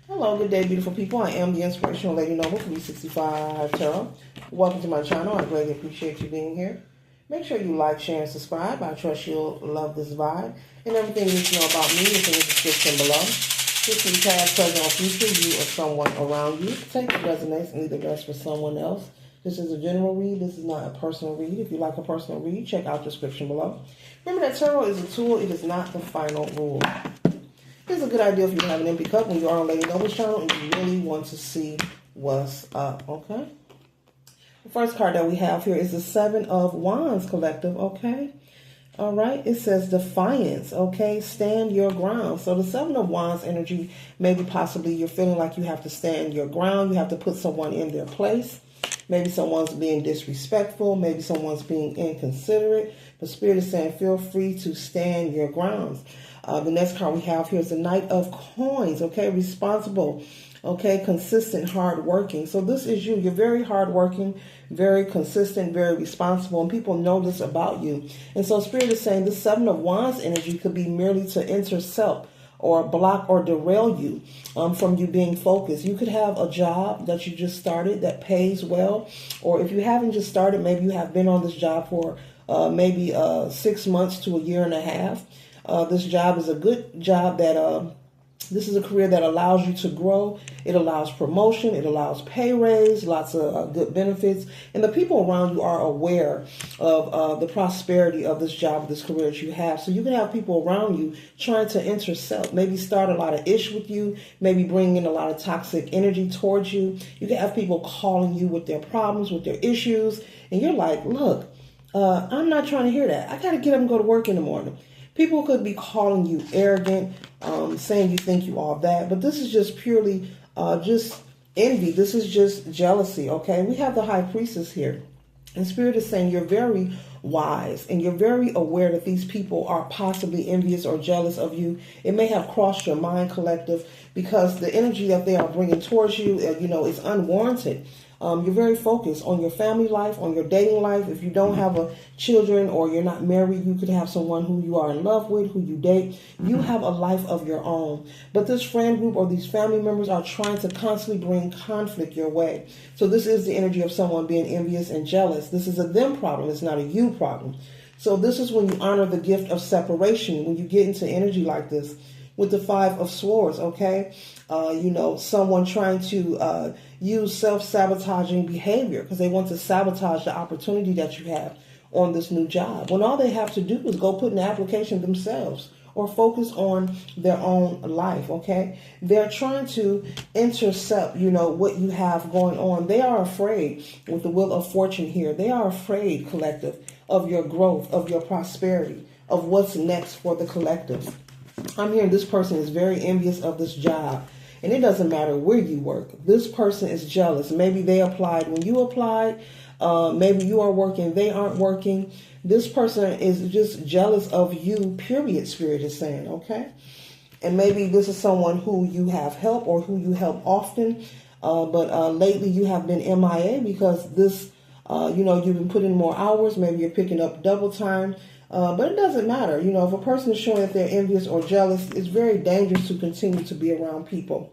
Hello, good day, beautiful people. I am the Inspirational Lady Noble from E65 Tarot. Welcome to my channel. I greatly appreciate you being here. Make sure you like, share, and subscribe. I trust you'll love this vibe. And everything you need to know about me is in the description below. This is past, present, or future, you or someone around you. Take what resonates and leave the rest for someone else. This is a general read. This is not a personal read. If you like a personal read, check out the description below. Remember that tarot is a tool. It is not the final rule. It's a good idea if you have an empty cup when you are on Lady Noble's channel and you really want to see what's up, okay? The first card that we have here is the Seven of Wands collective, okay? All right, it says defiance, okay? Stand your ground. So the Seven of Wands energy, maybe possibly you're feeling like you have to stand your ground. You have to put someone in their place. Maybe someone's being disrespectful. Maybe someone's being inconsiderate. The Spirit is saying feel free to stand your grounds. The next card we have here is the Knight of Coins, okay? Responsible, okay? Consistent, hardworking. So this is you. You're very hardworking, very consistent, very responsible, and people know this about you. And so Spirit is saying this Seven of Wands energy could be merely to intercept or block or derail you from you being focused. You could have a job that you just started that pays well, or if you haven't just started, maybe you have been on this job for maybe 6 months to a year and a half. This job is a good job that this is a career that allows you to grow. It allows promotion. It allows pay raise, lots of good benefits. And the people around you are aware of the prosperity of this job, this career that you have. So you can have people around you trying to intercept, maybe start a lot of ish with you, maybe bring in a lot of toxic energy towards you. You can have people calling you with their problems, with their issues. And you're like, look, I'm not trying to hear that. I got to get up and go to work in the morning. People could be calling you arrogant, saying you think you all that, but this is just purely just envy. This is just jealousy, okay? We have the High Priestess here. And Spirit is saying you're very wise and you're very aware that these people are possibly envious or jealous of you. It may have crossed your mind, collective, because the energy that they are bringing towards you, is unwarranted. You're very focused on your family life, on your dating life. If you don't have children or you're not married, you could have someone who you are in love with, who you date. You have a life of your own. But this friend group or these family members are trying to constantly bring conflict your way. So this is the energy of someone being envious and jealous. This is a them problem. It's not a you problem. So this is when you honor the gift of separation, when you get into energy like this. With the Five of Swords, okay? Someone trying to use self-sabotaging behavior because they want to sabotage the opportunity that you have on this new job. When all they have to do is go put an application themselves or focus on their own life, okay? They're trying to intercept, what you have going on. They are afraid with the Wheel of Fortune here. They are afraid, collective, of your growth, of your prosperity, of what's next for the collective. I'm hearing this person is very envious of this job. And it doesn't matter where you work. This person is jealous. Maybe they applied when you applied. Maybe you are working, they aren't working. This person is just jealous of you, period, Spirit is saying, okay? And maybe this is someone who you have helped or who you help often. But lately you have been MIA because this, you've been putting more hours. Maybe you're picking up double time. But it doesn't matter. If a person is showing that they're envious or jealous, it's very dangerous to continue to be around people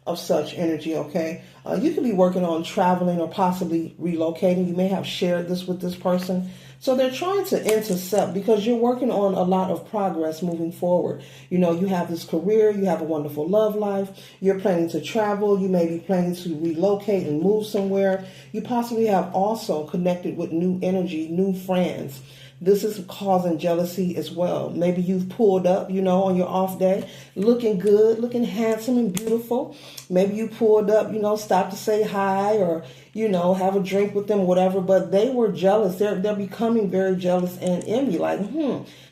of such energy, okay? You could be working on traveling or possibly relocating. You may have shared this with this person. So they're trying to intercept because you're working on a lot of progress moving forward. You have this career, you have a wonderful love life, you're planning to travel, you may be planning to relocate and move somewhere. You possibly have also connected with new energy, new friends. This is causing jealousy as well. Maybe you've pulled up, on your off day, looking good, looking handsome and beautiful. Maybe you pulled up, stopped to say hi or, have a drink with them, whatever. But they were jealous. They're becoming very jealous and envy. Like,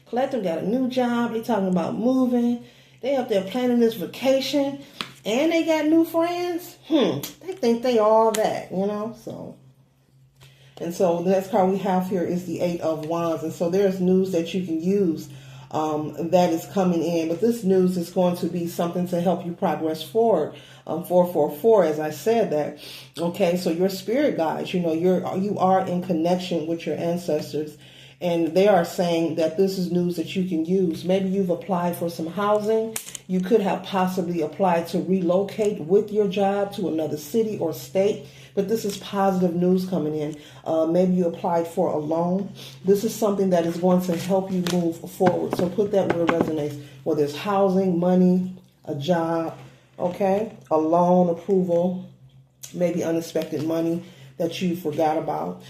collective got a new job. They talking about moving. They up there planning this vacation. And they got new friends. They think they all that, so... And so the next card we have here is the Eight of Wands. And so there's news that you can use that is coming in. But this news is going to be something to help you progress forward. 444, as I said that. Okay, so your spirit guides, you are in connection with your ancestors. And they are saying that this is news that you can use. Maybe you've applied for some housing. You could have possibly applied to relocate with your job to another city or state, but this is positive news coming in. Maybe you applied for a loan. This is something that is going to help you move forward. So put that where it resonates, whether it's housing, money, a job, okay, a loan approval, maybe unexpected money that you forgot about.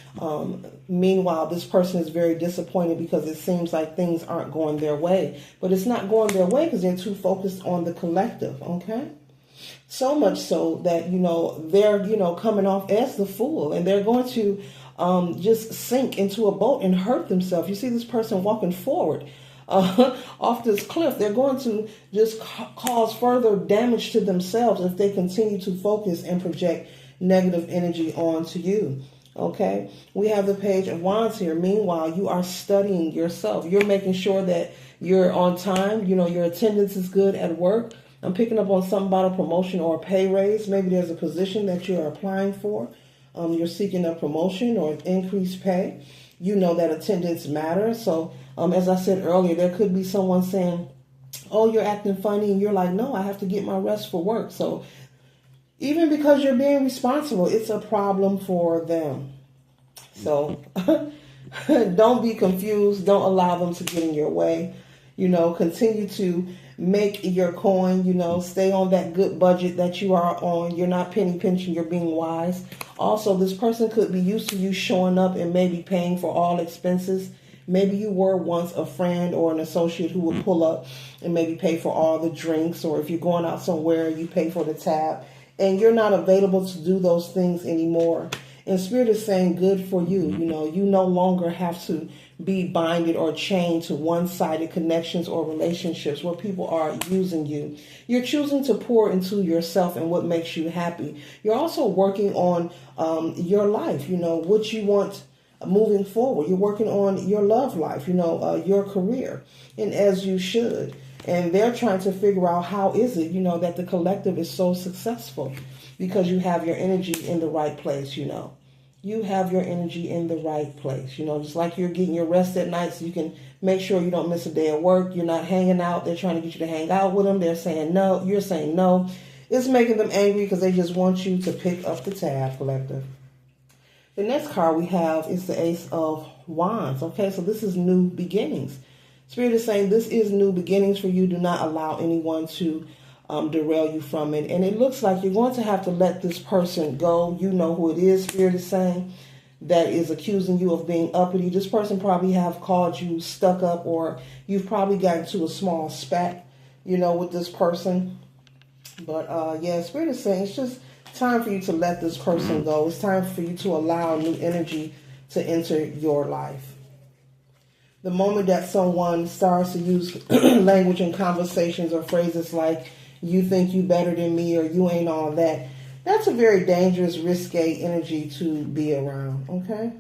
Meanwhile, this person is very disappointed because it seems like things aren't going their way. But it's not going their way because they're too focused on the collective, okay? So much so that, they're, coming off as the fool, and they're going to just sink into a boat and hurt themselves. You see this person walking forward off this cliff. They're going to just cause further damage to themselves if they continue to focus and project negative energy onto you. Okay, we have the Page of Wands here. Meanwhile, you are studying yourself. You're making sure that you're on time. Your attendance is good at work. I'm picking up on something about a promotion or a pay raise. Maybe there's a position that you're applying for. You're seeking a promotion or an increased pay. You know that attendance matters. So as I said earlier, there could be someone saying, oh, you're acting funny. And you're like, no, I have to get my rest for work. So even because you're being responsible, it's a problem for them. So don't be confused. Don't allow them to get in your way. Continue to make your coin, stay on that good budget that you are on. You're not penny pinching, you're being wise. Also, this person could be used to you showing up and maybe paying for all expenses. Maybe you were once a friend or an associate who would pull up and maybe pay for all the drinks, or if you're going out somewhere, you pay for the tab. And you're not available to do those things anymore. And Spirit is saying, good for you. You no longer have to be binded or chained to one-sided connections or relationships where people are using you. You're choosing to pour into yourself and what makes you happy. You're also working on your life, what you want moving forward. You're working on your love life, your career, and as you should. And they're trying to figure out how is it, that the collective is so successful, because you have your energy in the right place, You have your energy in the right place, just like you're getting your rest at night so you can make sure you don't miss a day at work. You're not hanging out. They're trying to get you to hang out with them. They're saying no. You're saying no. It's making them angry because they just want you to pick up the tab, collective. The next card we have is the Ace of Wands. Okay, so this is new beginnings. Spirit is saying this is new beginnings for you. Do not allow anyone to derail you from it. And it looks like you're going to have to let this person go. You know who it is, Spirit is saying, that is accusing you of being uppity. This person probably have called you stuck up, or you've probably gotten to a small spat, with this person. But yeah, Spirit is saying it's just time for you to let this person go. It's time for you to allow new energy to enter your life. The moment that someone starts to use language in conversations or phrases like, you think you better than me, or you ain't all that, that's a very dangerous, risque energy to be around, okay?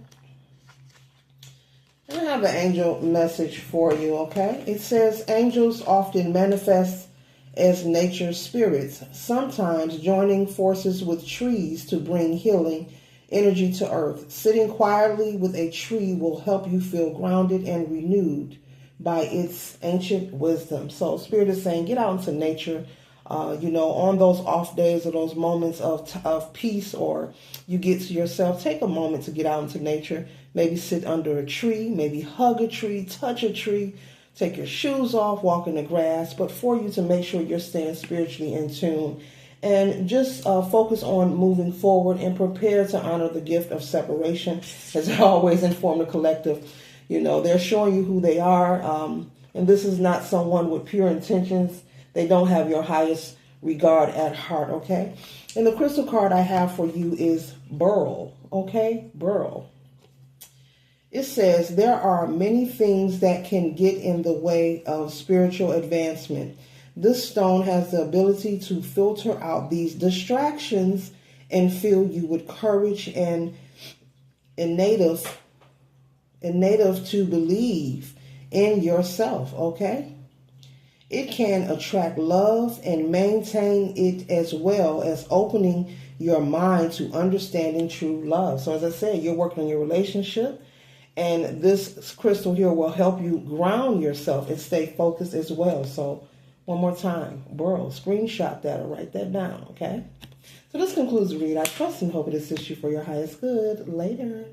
And I have an angel message for you, okay? It says, angels often manifest as nature spirits, sometimes joining forces with trees to bring healing energy to earth. Sitting quietly with a tree will help you feel grounded and renewed by its ancient wisdom. So Spirit is saying, get out into nature, on those off days or those moments of peace, or you get to yourself, take a moment to get out into nature. Maybe sit under a tree, maybe hug a tree, touch a tree, take your shoes off, walk in the grass, but for you to make sure you're staying spiritually in tune. And just focus on moving forward and prepare to honor the gift of separation. As I always inform the collective, they're showing you who they are. And this is not someone with pure intentions. They don't have your highest regard at heart, okay? And the crystal card I have for you is Beryl, okay? Beryl. It says, there are many things that can get in the way of spiritual advancement. This stone has the ability to filter out these distractions and fill you with courage and native to believe in yourself, okay? It can attract love and maintain it, as well as opening your mind to understanding true love. So as I said, you're working on your relationship, and this crystal here will help you ground yourself and stay focused as well. So One more time, borrow, screenshot that or write that down, okay? So this concludes the read. I trust and hope it assists you for your highest good. Later.